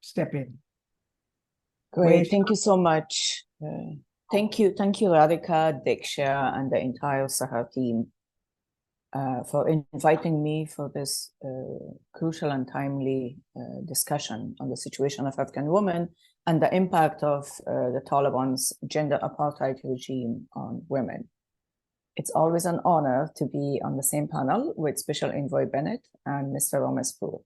step in. Great. Thank you so much. Thank you, Radhika, Diksha, and the entire SAHR team for inviting me for this crucial and timely discussion on the situation of Afghan women and the impact of the Taliban's gender apartheid regime on women. It's always an honor to be on the same panel with Special Envoy Bennett and Mr. Ramespour.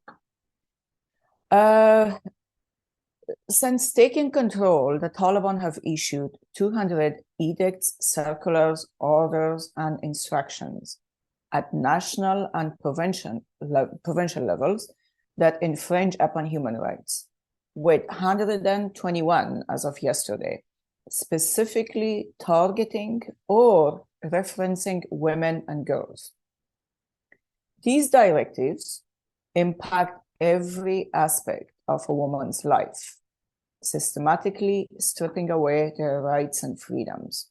Since taking control, the Taliban have issued 200 edicts, circulars, orders, and instructions at national and provincial levels that infringe upon human rights, with 121 as of yesterday, specifically targeting or referencing women and girls. These directives impact every aspect of a woman's life, systematically stripping away their rights and freedoms.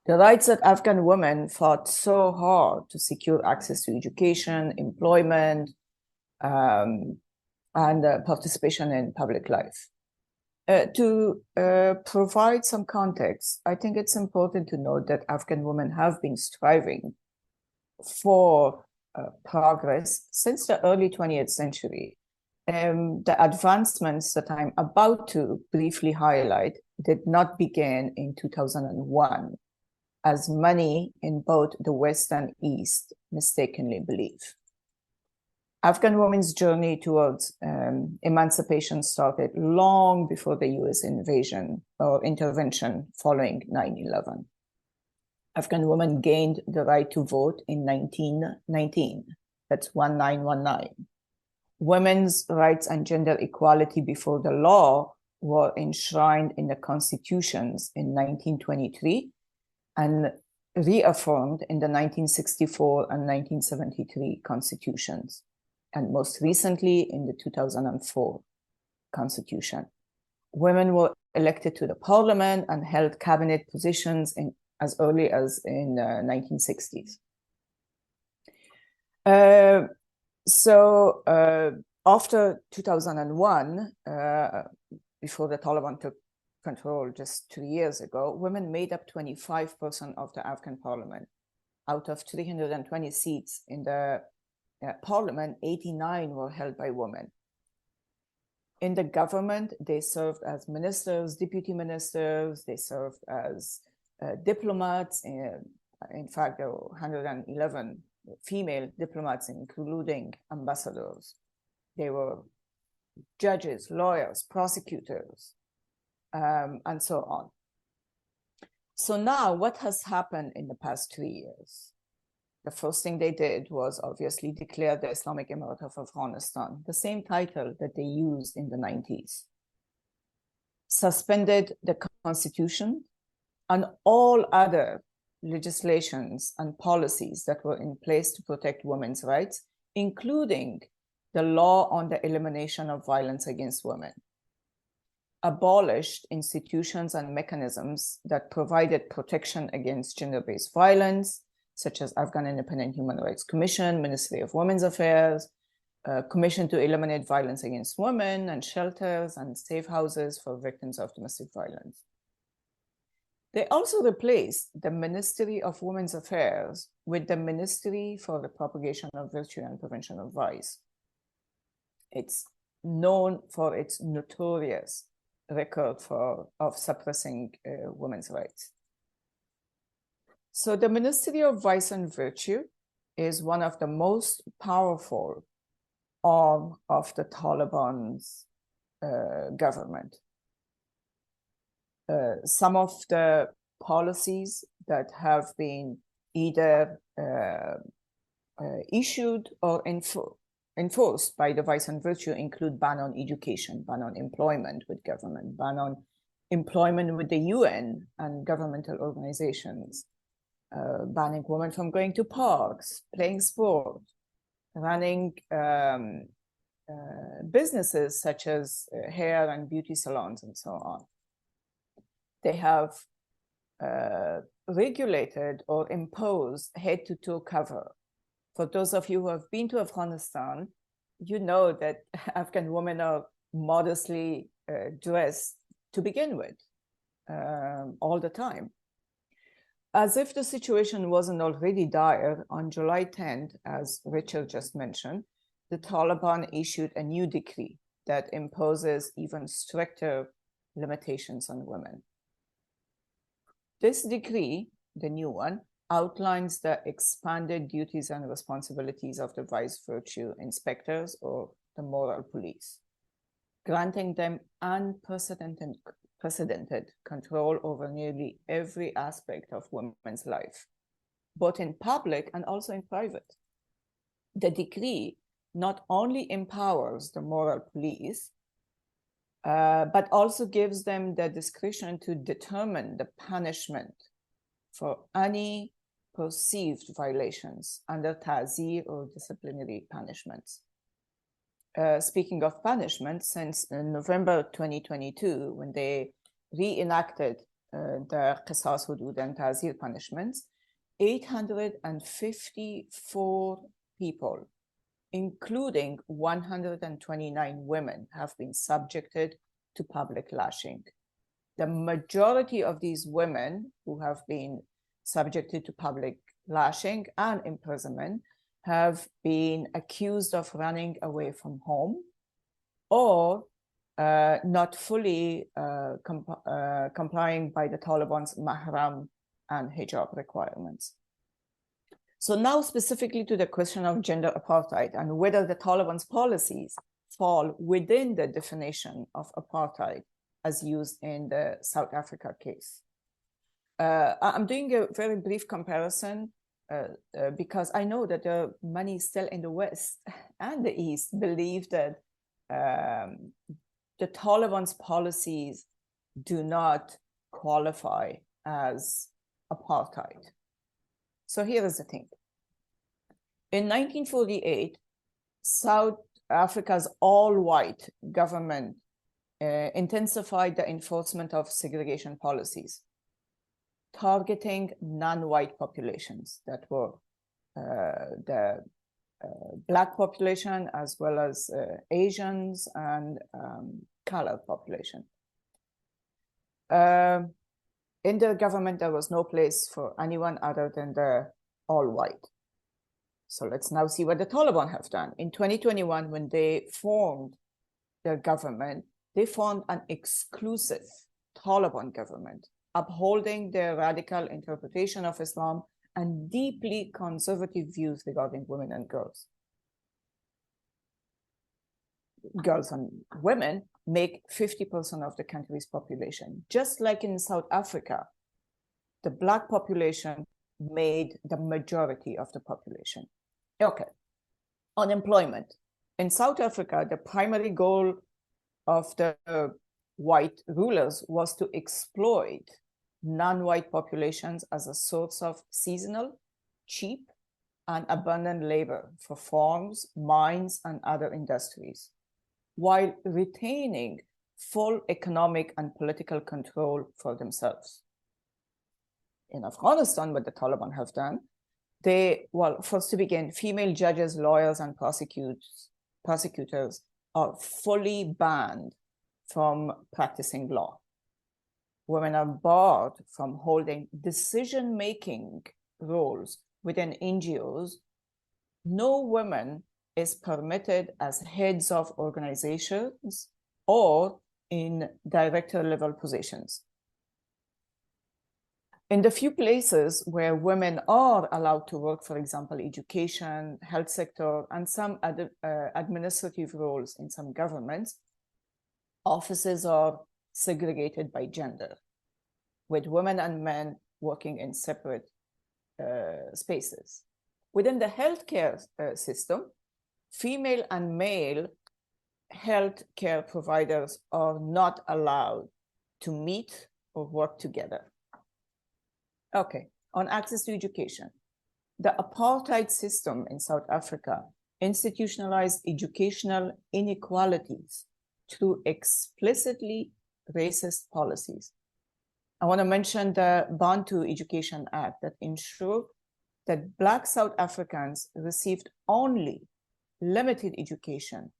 The rights that Afghan women fought so hard to secure access to education, employment, and participation in public life. To provide some context, I think it's important to note that Afghan women have been striving for progress since the early 20th century. The advancements that I'm about to briefly highlight did not begin in 2001, as many in both the West and East mistakenly believe. Afghan women's journey towards emancipation started long before the US invasion or intervention following 9/11. Afghan women gained the right to vote in 1919. That's 1919. Women's rights and gender equality before the law were enshrined in the constitutions in 1923 and reaffirmed in the 1964 and 1973 constitutions, and most recently in the 2004 constitution. Women were elected to the parliament and held cabinet positions as early as in the 1960s. After 2001, before the Taliban took control just 2 years ago, women made up 25% of the Afghan parliament. Out of 320 seats in the parliament, 89 were held by women. In the government, they served as ministers, deputy ministers, they served as diplomats. In fact, there were 111 female diplomats, including ambassadors. They were judges, lawyers, prosecutors, and so on. So now what has happened in the past 3 years? The first thing they did was obviously declare the Islamic Emirate of Afghanistan, the same title that they used in the 90s. Suspended the constitution and all other legislations and policies that were in place to protect women's rights, including the law on the elimination of violence against women. Abolished institutions and mechanisms that provided protection against gender-based violence, such as Afghan Independent Human Rights Commission, Ministry of Women's Affairs, Commission to Eliminate Violence Against Women, and shelters and safe houses for victims of domestic violence. They also replaced the Ministry of Women's Affairs with the Ministry for the Propagation of Virtue and Prevention of Vice. It's known for its notorious record of suppressing women's rights. So the Ministry of Vice and Virtue is one of the most powerful arm of the Taliban's government. Some of the policies that have been either issued or enforced by the Vice and Virtue include ban on education, ban on employment with government, ban on employment with the UN and governmental organizations, banning women from going to parks, playing sport, running businesses such as hair and beauty salons and so on. They have regulated or imposed head-to-toe cover. For those of you who have been to Afghanistan, you know that Afghan women are modestly dressed to begin with, all the time. As if the situation wasn't already dire, on July 10th, as Richard just mentioned, the Taliban issued a new decree that imposes even stricter limitations on women. This decree, the new one, outlines the expanded duties and responsibilities of the vice virtue inspectors or the moral police, granting them unprecedented control over nearly every aspect of women's life, both in public and also in private. The decree not only empowers the moral police, but also gives them the discretion to determine the punishment for any perceived violations under ta'zir or disciplinary punishments. Speaking of punishment, since November 2022, when they reenacted the qisas, hudud, and ta'zir punishments, 854 people, including 129 women, have been subjected to public lashing. The majority of these women who have been subjected to public lashing and imprisonment have been accused of running away from home or not fully complying by the Taliban's mahram and hijab requirements. So now specifically to the question of gender apartheid and whether the Taliban's policies fall within the definition of apartheid as used in the South Africa case. I'm doing a very brief comparison because I know that there are many still in the West and the East believe that the Taliban's policies do not qualify as apartheid. So here is the thing. In 1948, South Africa's all-white government intensified the enforcement of segregation policies, targeting non-white populations that were the Black population, as well as Asians and colored population. In the government, there was no place for anyone other than the all-white. So let's now see what the Taliban have done. In 2021, when they formed their government, they formed an exclusive Taliban government, upholding their radical interpretation of Islam and deeply conservative views regarding women and girls. Girls and women make 50% of the country's population. Just like in South Africa, the Black population made the majority of the population. Okay, unemployment. In South Africa, the primary goal of the white rulers was to exploit non-white populations as a source of seasonal, cheap, and abundant labor for farms, mines, and other industries, while retaining full economic and political control for themselves. In Afghanistan, what the Taliban have done, first to begin, female judges, lawyers, and prosecutors are fully banned from practicing law. Women are barred from holding decision-making roles within NGOs. No woman is permitted as heads of organizations or in director-level positions. In the few places where women are allowed to work, for example, education, health sector, and some administrative roles in some governments, offices are segregated by gender, with women and men working in separate spaces. Within the healthcare system, female and male healthcare providers are not allowed to meet or work together. Okay, on access to education. The apartheid system in South Africa institutionalized educational inequalities through explicitly racist policies. I want to mention the Bantu Education Act that ensured that Black South Africans received only limited education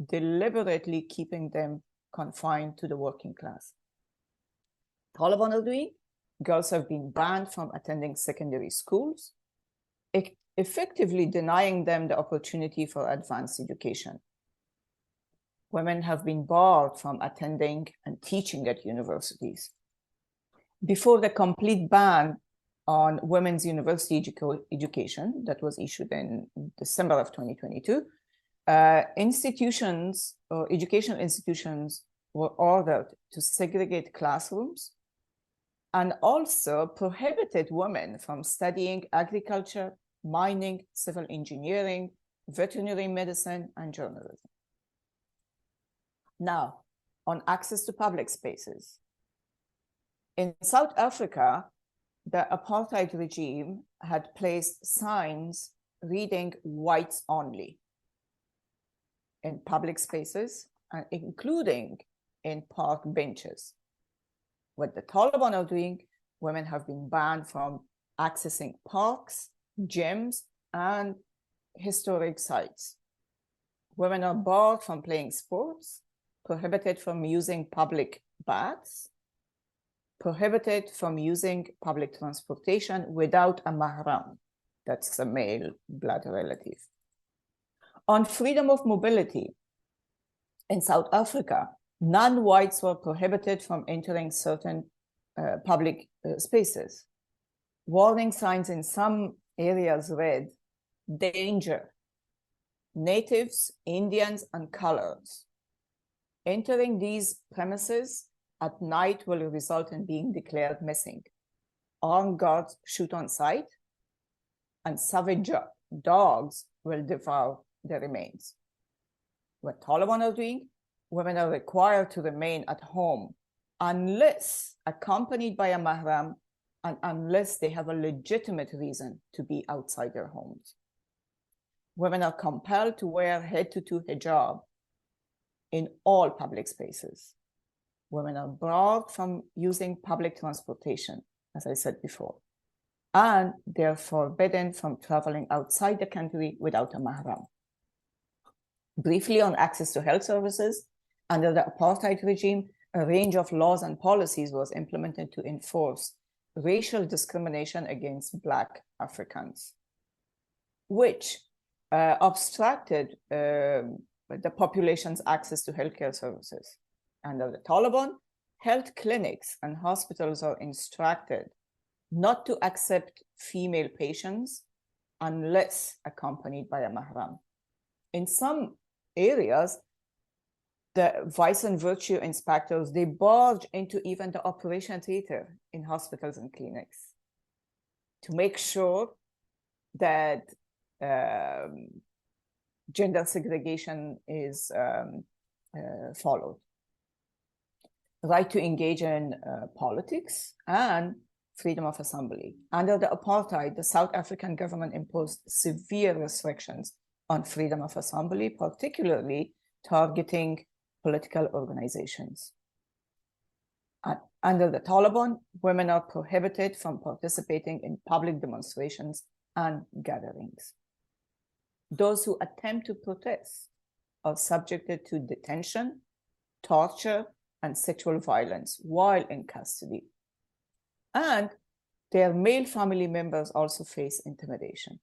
deliberately keeping them confined to the working class. Taliban are doing, girls have been banned from attending secondary schools, effectively denying them the opportunity for advanced education. Women have been barred from attending and teaching at universities. Before the complete ban on women's university education that was issued in December of 2022, institutions or educational institutions were ordered to segregate classrooms and also prohibited women from studying agriculture, mining, civil engineering, veterinary medicine, and journalism. Now, on access to public spaces. In South Africa, the apartheid regime had placed signs reading whites only in public spaces, including in park benches. What the Taliban are doing, women have been banned from accessing parks, gyms, and historic sites. Women are barred from playing sports, prohibited from using public baths, prohibited from using public transportation without a mahram, that's a male blood relative. On freedom of mobility, in South Africa, non-whites were prohibited from entering certain public spaces. Warning signs in some areas read, danger, natives, Indians, and colors. Entering these premises at night will result in being declared missing. Armed guards shoot on sight, and savage dogs will devour the remains. What Taliban are doing, women are required to remain at home unless accompanied by a mahram and unless they have a legitimate reason to be outside their homes. Women are compelled to wear head-to-toe hijab in all public spaces. Women are barred from using public transportation, as I said before, and they're forbidden from traveling outside the country without a mahram. Briefly on access to health services, under the apartheid regime, a range of laws and policies was implemented to enforce racial discrimination against Black Africans, which obstructed the population's access to healthcare services. Under the Taliban, health clinics and hospitals are instructed not to accept female patients unless accompanied by a mahram. In some areas, the vice and virtue inspectors, they barge into even the operation theater in hospitals and clinics to make sure that gender segregation is followed. Right to engage in politics and freedom of assembly. Under the apartheid, the South African government imposed severe restrictions on freedom of assembly, particularly targeting political organizations. Under the Taliban, women are prohibited from participating in public demonstrations and gatherings. Those who attempt to protest are subjected to detention, torture, and sexual violence while in custody. And their male family members also face intimidation.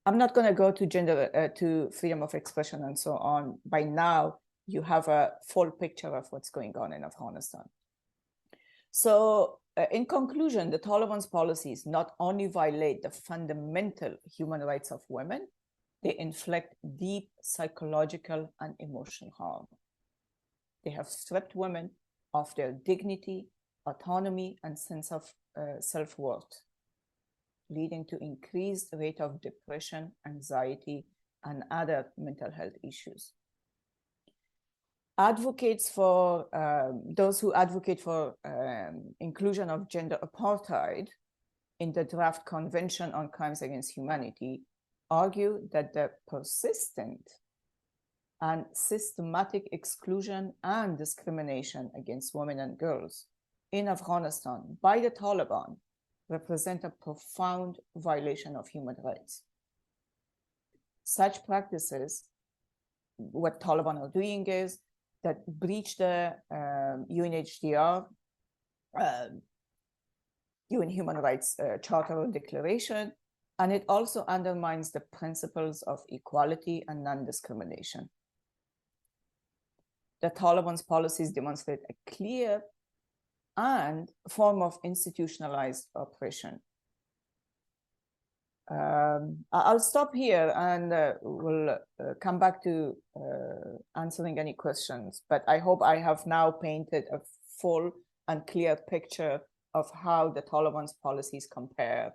I'm not going to go to gender, to freedom of expression and so on. By now, you have a full picture of what's going on in Afghanistan. So in conclusion, the Taliban's policies not only violate the fundamental human rights of women, they inflict deep psychological and emotional harm. They have stripped women of their dignity, autonomy, and sense of self-worth, leading to increased rate of depression, anxiety, and other mental health issues. Advocates for, those who advocate for inclusion of gender apartheid in the draft Convention on Crimes Against Humanity argue that the persistent and systematic exclusion and discrimination against women and girls in Afghanistan by the Taliban represent a profound violation of human rights. Such practices what Taliban are doing is that breach the UNHCR, UN Human Rights Charter or Declaration, and it also undermines the principles of equality and non-discrimination. The Taliban's policies demonstrate a clear and form of institutionalized oppression. I'll stop here and we'll come back to answering any questions, but I hope I have now painted a full and clear picture of how the Taliban's policies compare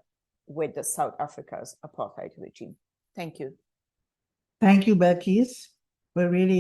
with the South Africa's apartheid regime. Thank you. Thank you, Belquis. We're really